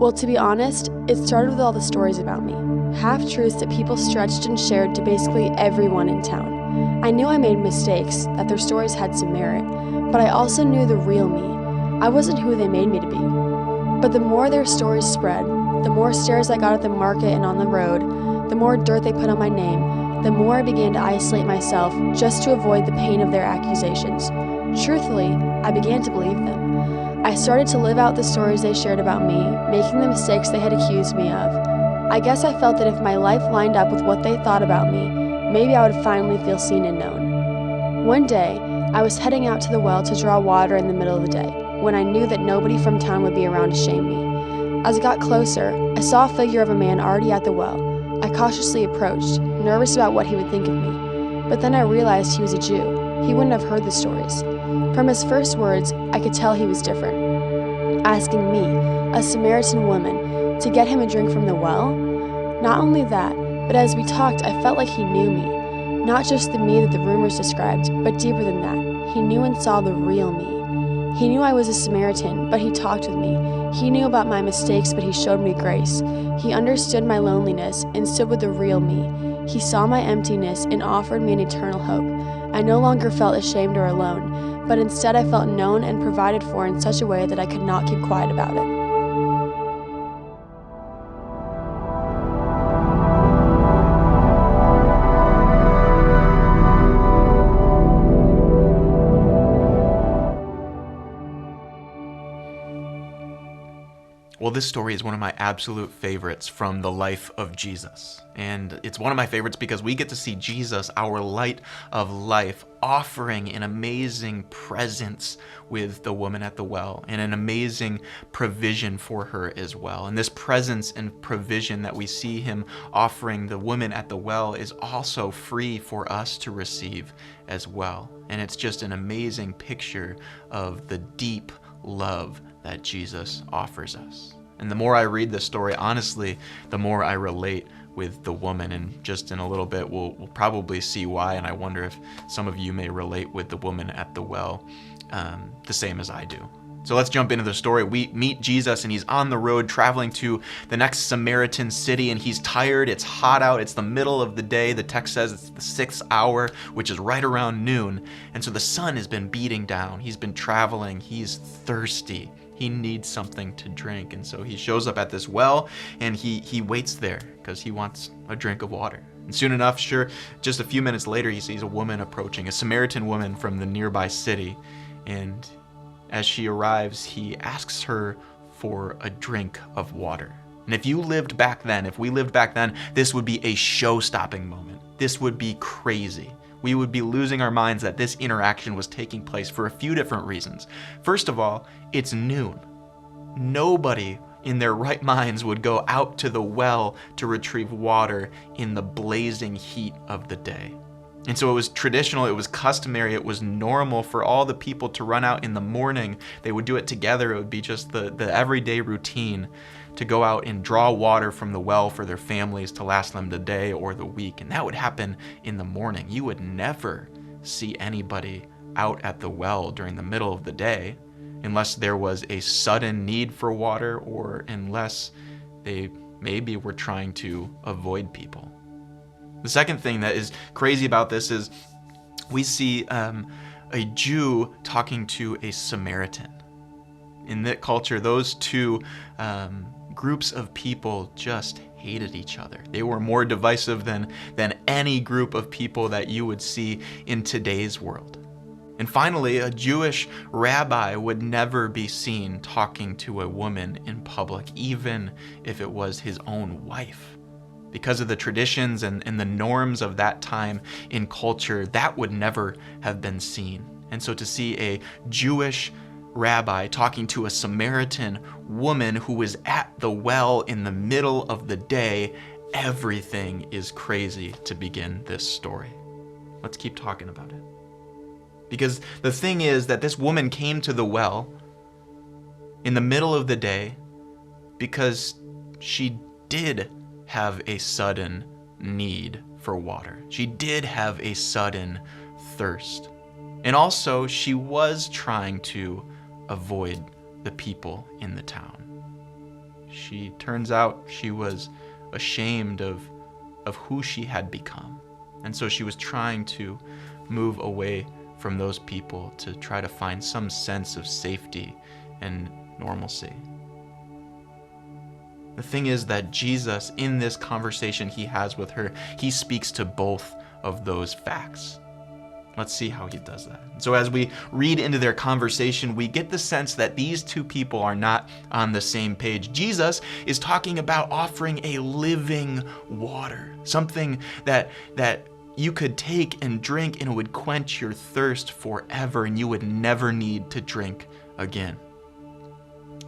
Well, to be honest, it started with all the stories about me. Half-truths that people stretched and shared to basically everyone in town. I knew I made mistakes, that their stories had some merit, but I also knew the real me. I wasn't who they made me to be. But the more their stories spread, the more stares I got at the market and on the road, the more dirt they put on my name, the more I began to isolate myself just to avoid the pain of their accusations. Truthfully, I began to believe them. I started to live out the stories they shared about me, making the mistakes they had accused me of. I guess I felt that if my life lined up with what they thought about me, maybe I would finally feel seen and known. One day, I was heading out to the well to draw water in the middle of the day, when I knew that nobody from town would be around to shame me. As I got closer, I saw a figure of a man already at the well. I cautiously approached, nervous about what he would think of me. But then I realized he was a Jew. He wouldn't have heard the stories. From his first words, I could tell he was different. Asking me, a Samaritan woman, to get him a drink from the well? Not only that, but as we talked, I felt like he knew me. Not just the me that the rumors described, but deeper than that. He knew and saw the real me. He knew I was a Samaritan, but he talked with me. He knew about my mistakes, but he showed me grace. He understood my loneliness and stood with the real me. He saw my emptiness and offered me an eternal hope. I no longer felt ashamed or alone, but instead I felt known and provided for in such a way that I could not keep quiet about it. Well, this story is one of my absolute favorites from the life of Jesus. And it's one of my favorites because we get to see Jesus, our light of life, offering an amazing presence with the woman at the well and an amazing provision for her as well. And this presence and provision that we see him offering the woman at the well is also free for us to receive as well. And it's just an amazing picture of the deep love that Jesus offers us. And the more I read this story, honestly, the more I relate with the woman. And just in a little bit, we'll probably see why. And I wonder if some of you may relate with the woman at the well the same as I do. So let's jump into the story. We meet Jesus and he's on the road traveling to the next Samaritan city and he's tired. It's hot out. It's the middle of the day. The text says it's the 6th hour, which is right around noon. And so the sun has been beating down. He's been traveling. He's thirsty. He needs something to drink. And so he shows up at this well and he waits there because he wants a drink of water. And soon enough, just a few minutes later, he sees a woman approaching, a Samaritan woman from the nearby city. And as she arrives, he asks her for a drink of water. And if we lived back then, this would be a show-stopping moment. This would be crazy. We would be losing our minds that this interaction was taking place for a few different reasons. First of all, it's noon. Nobody in their right minds would go out to the well to retrieve water in the blazing heat of the day. And so it was traditional, it was customary, it was normal for all the people to run out in the morning. They would do it together. It would be just the everyday routine to go out and draw water from the well for their families to last them the day or the week. And that would happen in the morning. You would never see anybody out at the well during the middle of the day unless there was a sudden need for water or unless they maybe were trying to avoid people. The second thing that is crazy about this is we see a Jew talking to a Samaritan. In that culture, those two groups of people just hated each other. They were more divisive than any group of people that you would see in today's world. And finally, a Jewish rabbi would never be seen talking to a woman in public, even if it was his own wife. Because of the traditions and the norms of that time in culture, that would never have been seen. And so to see a Jewish rabbi talking to a Samaritan woman who was at the well in the middle of the day, everything is crazy to begin this story. Let's keep talking about it. Because the thing is that this woman came to the well in the middle of the day because she did have a sudden need for water. She did have a sudden thirst. And also, she was trying to avoid the people in the town. Turns out she was ashamed of who she had become. And so she was trying to move away from those people to try to find some sense of safety and normalcy. The thing is that Jesus, in this conversation he has with her, he speaks to both of those facts. Let's see how he does that. So as we read into their conversation, we get the sense that these two people are not on the same page. Jesus is talking about offering a living water, something that you could take and drink and it would quench your thirst forever and you would never need to drink again.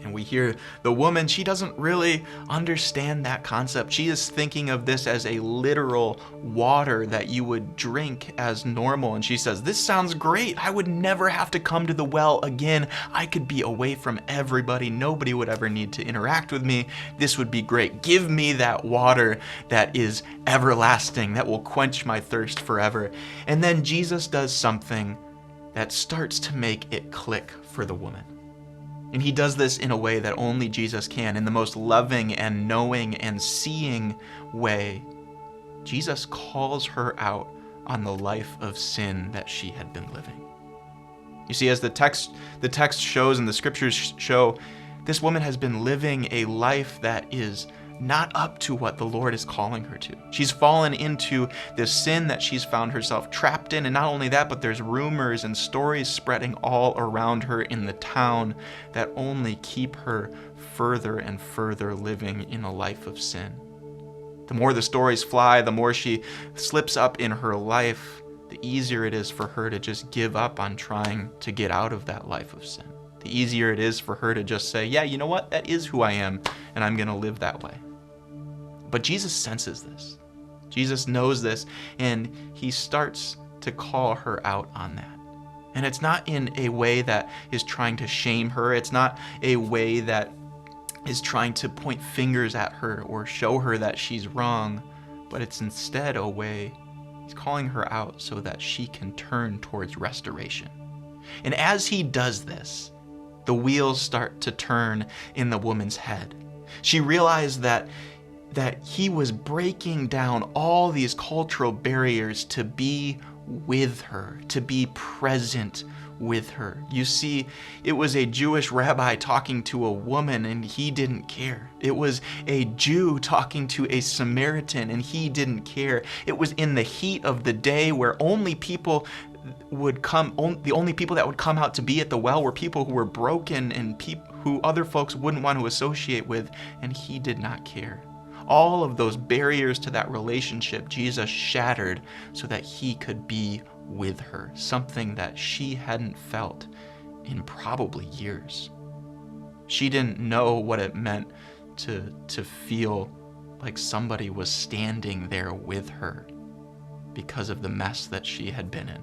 And we hear the woman, she doesn't really understand that concept. She is thinking of this as a literal water that you would drink as normal. And she says, this sounds great. I would never have to come to the well again. I could be away from everybody. Nobody would ever need to interact with me. This would be great. Give me that water that is everlasting, that will quench my thirst forever. And then Jesus does something that starts to make it click for the woman. And he does this in a way that only Jesus can, in the most loving and knowing and seeing way. Jesus calls her out on the life of sin that she had been living. You see, as the text shows and the scriptures show, this woman has been living a life that is not up to what the Lord is calling her to. She's fallen into this sin that she's found herself trapped in, and not only that, but there's rumors and stories spreading all around her in the town that only keep her further and further living in a life of sin. The more the stories fly, the more she slips up in her life, the easier it is for her to just give up on trying to get out of that life of sin. The easier it is for her to just say, yeah, you know what? That is who I am, and I'm going to live that way. But Jesus senses this. Jesus knows this, and he starts to call her out on that. And it's not in a way that is trying to shame her. It's not a way that is trying to point fingers at her or show her that she's wrong, but it's instead a way he's calling her out so that she can turn towards restoration. And as he does this, the wheels start to turn in the woman's head. She realized that he was breaking down all these cultural barriers to be with her, to be present with her. You see, it was a Jewish rabbi talking to a woman and he didn't care. It was a Jew talking to a Samaritan and he didn't care. It was in the heat of the day where only people would come, the only people that would come out to be at the well were people who were broken and who other folks wouldn't want to associate with, and he did not care. All of those barriers to that relationship, Jesus shattered so that he could be with her, something that she hadn't felt in probably years. She didn't know what it meant to feel like somebody was standing there with her because of the mess that she had been in.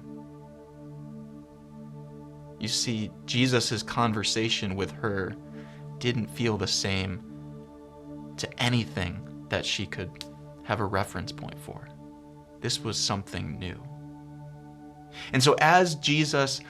You see, Jesus' conversation with her didn't feel the same to anything that she could have a reference point for. This was something new. And so as Jesus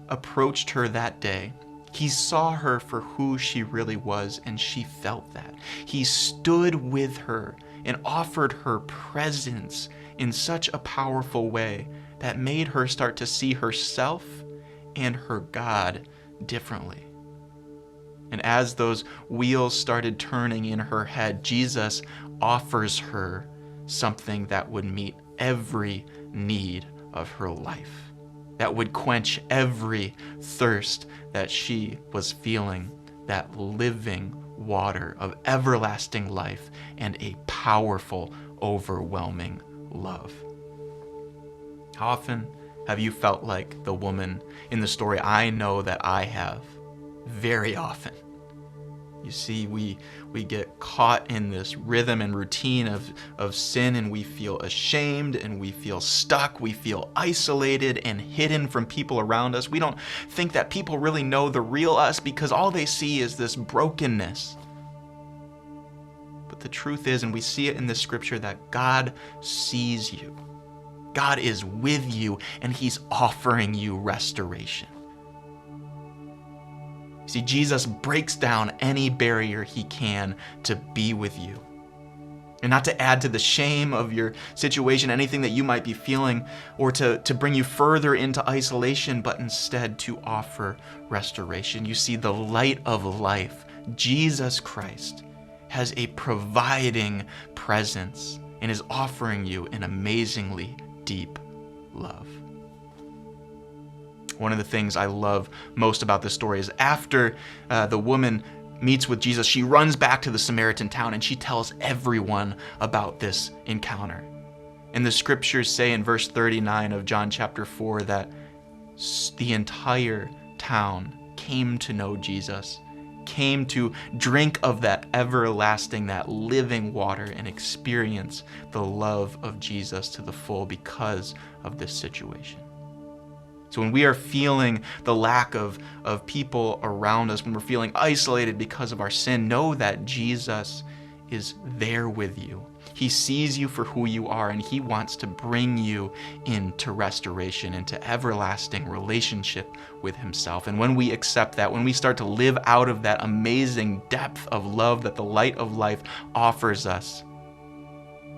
approached her that day, he saw her for who she really was, and she felt that. He stood with her and offered her presence in such a powerful way that made her start to see herself and her God differently. And as those wheels started turning in her head, Jesus offers her something that would meet every need of her life, that would quench every thirst that she was feeling, that living water of everlasting life and a powerful, overwhelming love. How often have you felt like the woman in the story? I know that I have, very often. You see, we get caught in this rhythm and routine of sin, and we feel ashamed and we feel stuck. We feel isolated and hidden from people around us. We don't think that people really know the real us because all they see is this brokenness. But the truth is, and we see it in the scripture, that God sees you. God is with you, and he's offering you restoration. See, Jesus breaks down any barrier he can to be with you. And not to add to the shame of your situation, anything that you might be feeling, or to bring you further into isolation, but instead to offer restoration. You see, the light of life, Jesus Christ, has a providing presence and is offering you an amazingly deep love. One of the things I love most about this story is after the woman meets with Jesus, she runs back to the Samaritan town and she tells everyone about this encounter. And the scriptures say in verse 39 of John chapter 4 that the entire town came to know Jesus, came to drink of that everlasting, that living water, and experience the love of Jesus to the full because of this situation. So when we are feeling the lack of people around us, when we're feeling isolated because of our sin, know that Jesus is there with you. He sees you for who you are, and he wants to bring you into restoration, into everlasting relationship with himself. And when we accept that, when we start to live out of that amazing depth of love that the light of life offers us,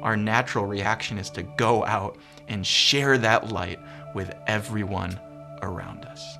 our natural reaction is to go out and share that light with everyone around us.